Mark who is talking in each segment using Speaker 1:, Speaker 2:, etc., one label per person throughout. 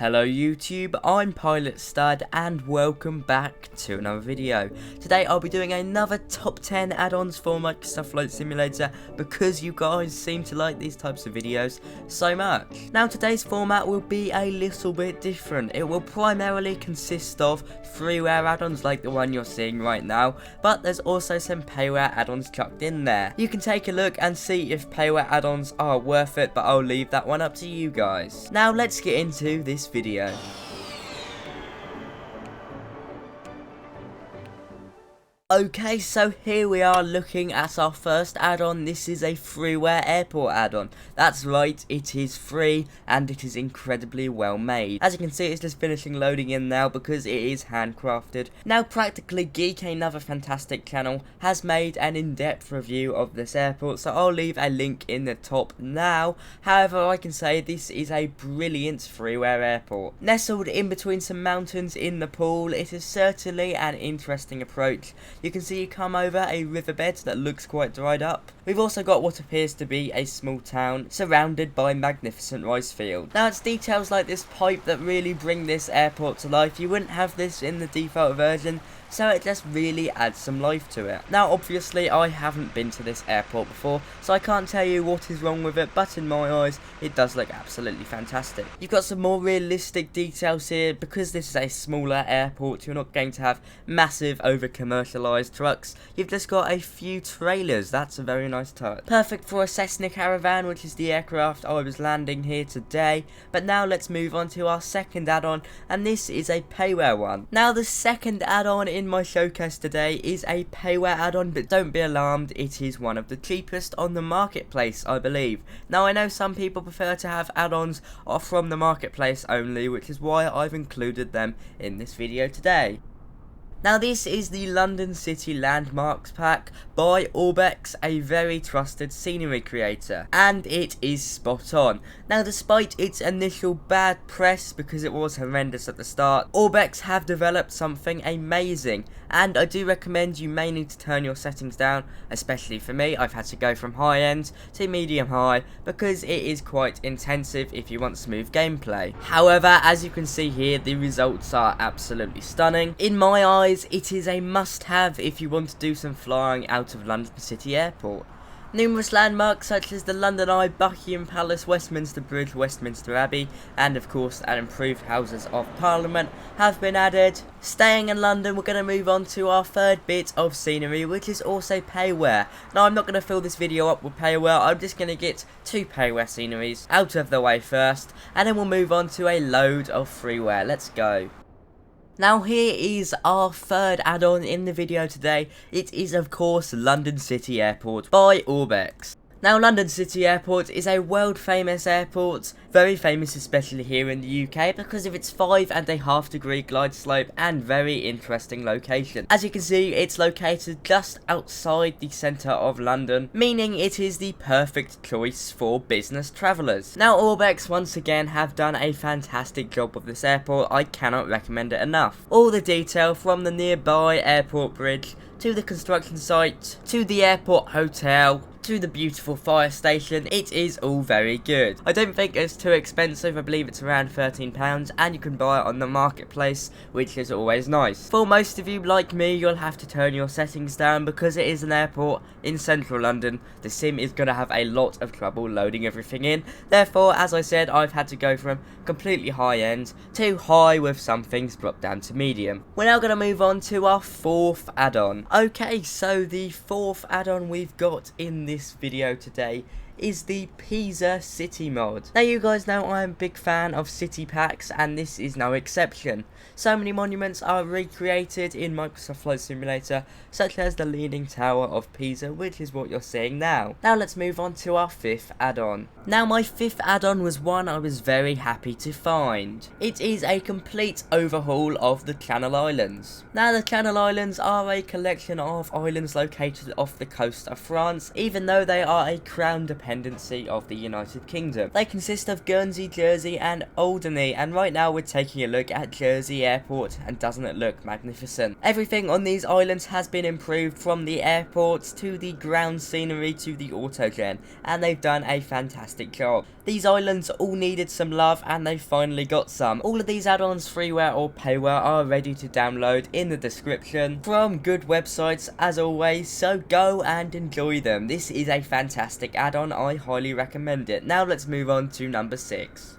Speaker 1: Hello YouTube, I'm Pilot Stud and welcome back to another video. Today I'll be doing another top 10 add-ons for Microsoft Flight Simulator because you guys seem to like these types of videos so much. Now today's format will be a little bit different. It will primarily consist of freeware add-ons like the one you're seeing right now, but there's also some payware add-ons chucked in there. You can take a look and see if payware add-ons are worth it, but I'll leave that one up to you guys. Now let's get into this video. Okay, so here we are looking at our first add-on. This is a Freeware Airport add-on. That's right, it is free and it is incredibly well made. As you can see, it's just finishing loading in now because it is handcrafted. Now Practically Geek, another fantastic channel, has made an in-depth review of this airport, so I'll leave a link in the top now. However, I can say this is a brilliant freeware airport. Nestled in between some mountains in the pool, it is certainly an interesting approach. You can see you come over a riverbed that looks quite dried up. We've also got what appears to be a small town surrounded by magnificent rice fields. Now it's details like this pipe that really bring this airport to life. You wouldn't have this in the default version, so it just really adds some life to it. Now obviously I haven't been to this airport before, so I can't tell you what is wrong with it, but in my eyes it does look absolutely fantastic. You've got some more realistic details here. Because this is a smaller airport, you're not going to have massive over commercialised trucks. You've just got a few trailers. That's a very nice touch. Perfect for a Cessna Caravan, which is the aircraft I was landing here today. But now let's move on to our second add-on, and this is a payware one. Now the second add-on in my showcase today is a payware add-on, but don't be alarmed, it is one of the cheapest on the marketplace, I believe. Now I know some people prefer to have add-ons from the marketplace only, which is why I've included them in this video today. Now this is the London City Landmarks Pack by Orbx, a very trusted scenery creator, and it is spot on. Now despite its initial bad press because it was horrendous at the start, Orbx have developed something amazing, and I do recommend you may need to turn your settings down, especially for me. I've had to go from high end to medium high because it is quite intensive if you want smooth gameplay. However, as you can see here, the results are absolutely stunning. In my eyes, it is a must-have if you want to do some flying out of London City Airport. Numerous landmarks such as the London Eye, Buckingham Palace, Westminster Bridge, Westminster Abbey, and of course an improved Houses of Parliament have been added. Staying in London, we're going to move on to our third bit of scenery, which is also payware. Now I'm not going to fill this video up with payware, I'm just going to get two payware sceneries out of the way first, and then we'll move on to a load of freeware. Let's go. Now here is our third add-on in the video today. It is of course London City Airport by Orbx. Now London City Airport is a world famous airport, very famous especially here in the UK because of its 5.5 degree glide slope and very interesting location. As you can see, it's located just outside the centre of London, meaning it is the perfect choice for business travellers. Now Orbx once again have done a fantastic job with this airport. I cannot recommend it enough. All the detail from the nearby airport bridge to the construction site, to the airport hotel, to the beautiful fire station, it is all very good. I don't think it's too expensive. I believe it's around £13 and you can buy it on the marketplace, which is always nice. For most of you like me, you'll have to turn your settings down because it is an airport in central London. The sim is going to have a lot of trouble loading everything in. Therefore, as I said, I've had to go from completely high end to high with some things dropped down to medium. We're now going to move on to our fourth add-on. Okay, so the fourth add-on we've got in this video today is the Pisa City mod. Now you guys know I'm a big fan of city packs and this is no exception. So many monuments are recreated in Microsoft Flight Simulator, such as the Leaning Tower of Pisa, which is what you're seeing now. Now let's move on to our fifth add-on. Now my fifth add-on was one I was very happy to find. It is a complete overhaul of the Channel Islands. Now the Channel Islands are a collection of islands located off the coast of France, even though they are a crown dependent dependency of the United Kingdom. They consist of Guernsey, Jersey and Alderney, and right now we're taking a look at Jersey Airport, and doesn't it look magnificent? Everything on these islands has been improved, from the airports to the ground scenery to the autogen, and they've done a fantastic job. These islands all needed some love, and they finally got some. All of these add-ons, freeware or payware, are ready to download in the description from good websites as always, so go and enjoy them. This is a fantastic add-on, I highly recommend it. Now let's move on to number 6.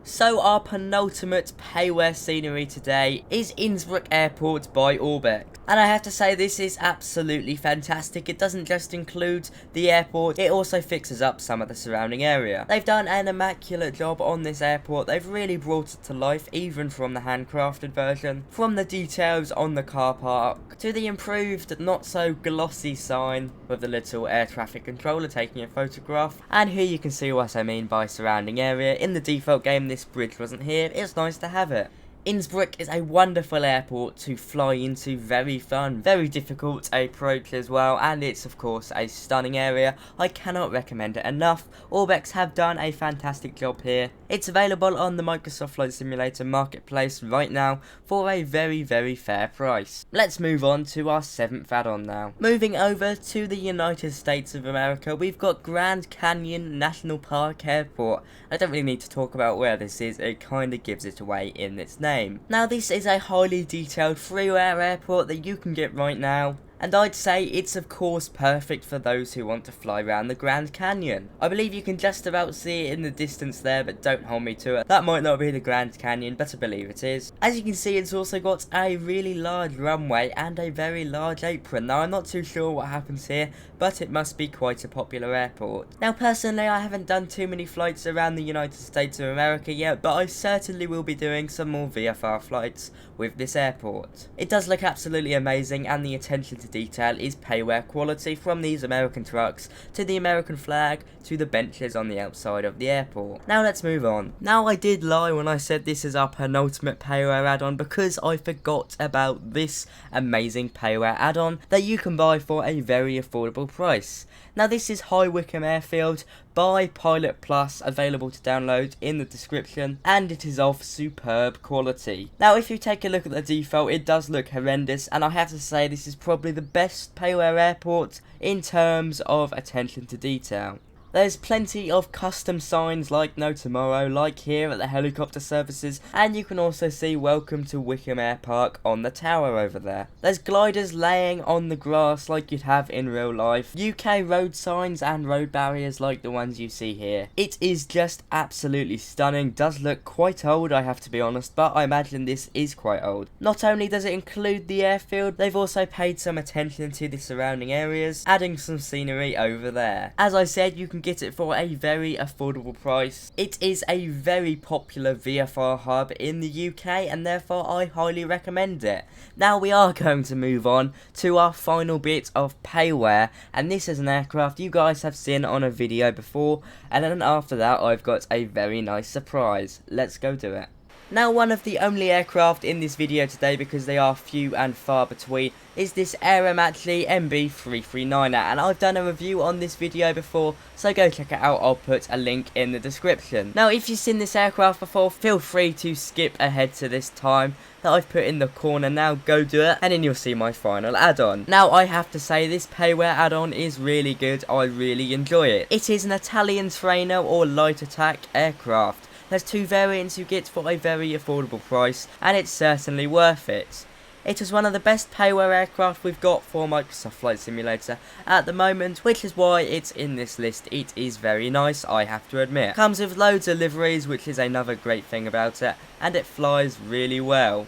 Speaker 1: So our penultimate payware scenery today is Innsbruck Airport by Orbx. And I have to say, this is absolutely fantastic. It doesn't just include the airport, it also fixes up some of the surrounding area. They've done an immaculate job on this airport. They've really brought it to life, even from the handcrafted version. From the details on the car park, to the improved, not so glossy sign with the little air traffic controller taking a photograph. And here you can see what I mean by surrounding area. In the default game, this bridge wasn't here. It's nice to have it. Innsbruck is a wonderful airport to fly into, very fun, very difficult approach as well, and it's of course a stunning area. I cannot recommend it enough. Orbx have done a fantastic job here. It's available on the Microsoft Flight Simulator marketplace right now for a very fair price. Let's move on to our 7th add-on now. Moving over to the United States of America, we've got Grand Canyon National Park Airport. I don't really need to talk about where this is, it kind of gives it away in its name. Now this is a highly detailed Freeware Airport that you can get right now, and I'd say it's of course perfect for those who want to fly around the Grand Canyon. I believe you can just about see it in the distance there, but don't hold me to it. That might not be the Grand Canyon, but I believe it is. As you can see, it's also got a really large runway and a very large apron. Now I'm not too sure what happens here, but it must be quite a popular airport. Now personally, I haven't done too many flights around the United States of America yet, but I certainly will be doing some more VFR flights with this airport. It does look absolutely amazing, and the attention to detail is payware quality, from these American trucks to the American flag to the benches on the outside of the airport. Now let's move on. Now I did lie when I said this is our penultimate payware add-on, because I forgot about this amazing payware add-on that you can buy for a very affordable price. Now this is High Wycombe Airfield by PilotPlus, available to download in the description, and it is of superb quality. Now if you take a look at the default, it does look horrendous, and I have to say this is probably the best payware airport in terms of attention to detail. There's plenty of custom signs like No Tomorrow, like here at the helicopter services, and you can also see Welcome to Wycombe Air Park on the tower over there. There's gliders laying on the grass like you'd have in real life, UK road signs and road barriers like the ones you see here. It is just absolutely stunning. Does look quite old, I have to be honest, but I imagine this is quite old. Not only does it include the airfield, they've also paid some attention to the surrounding areas, adding some scenery over there. As I said, you can get it for a very affordable price. It is a very popular VFR hub in the UK, and therefore I highly recommend it. Now we are going to move on to our final bit of payware, and this is an aircraft you guys have seen on a video before, and then after that I've got a very nice surprise. Let's go do it. Now one of the only aircraft in this video today, because they are few and far between, is this Aeromatli MB339er, and I've done a review on this video before, so go check it out. I'll put a link in the description. Now if you've seen this aircraft before, feel free to skip ahead to this time that I've put in the corner. Now go do it, and then you'll see my final add-on. Now I have to say, this payware add-on is really good. I really enjoy it. It is an Italian trainer or light attack aircraft. There's two variants you get for a very affordable price, and it's certainly worth it. It is one of the best payware aircraft we've got for Microsoft Flight Simulator at the moment, which is why it's in this list. It is very nice, I have to admit. Comes with loads of liveries, which is another great thing about it, and it flies really well.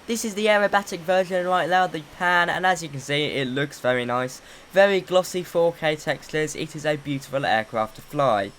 Speaker 1: This is the aerobatic version right now, the pan, and as you can see, it looks very nice. Very glossy 4K textures. It is a beautiful aircraft to fly.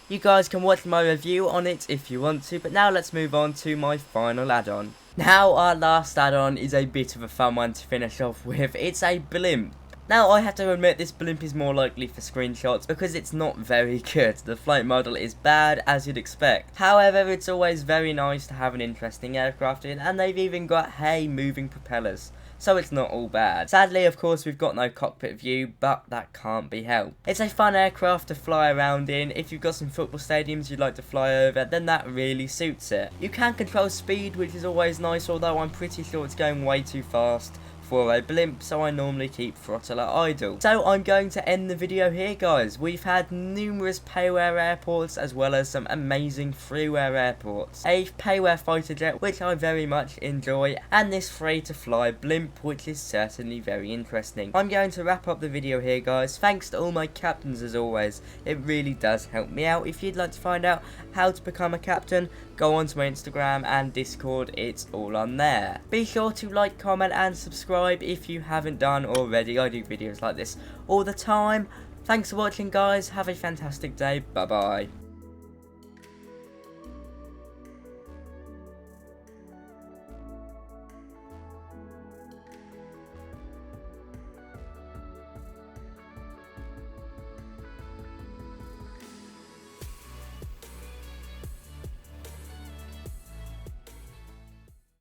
Speaker 1: You guys can watch my review on it if you want to, but now let's move on to my final add-on. Now our last add-on is a bit of a fun one to finish off with. It's a blimp. Now I have to admit, this blimp is more likely for screenshots because it's not very good. The flight model is bad, as you'd expect. However, it's always very nice to have an interesting aircraft in, and they've even got, hey, moving propellers. so it's not all bad. Sadly, of course, we've got no cockpit view, but that can't be helped. It's a fun aircraft to fly around in. If you've got some football stadiums you'd like to fly over, then that really suits it. You can control speed, which is always nice, although I'm pretty sure it's going way too fast for a blimp, so I normally keep throttle at idle. So I'm going to end the video here, guys. We've had numerous Payware airports as well as some amazing Freeware airports. A Payware fighter jet, which I very much enjoy, and this free-to-fly blimp, which is certainly very interesting. I'm going to wrap up the video here, guys. Thanks to all my captains as always. It really does help me out. If you'd like to find out how to become a captain, go on to my Instagram and Discord, it's all on there. Be sure to like, comment and subscribe if you haven't done already. I do videos like this all the time. Thanks for watching, guys. Have a fantastic day. Bye bye.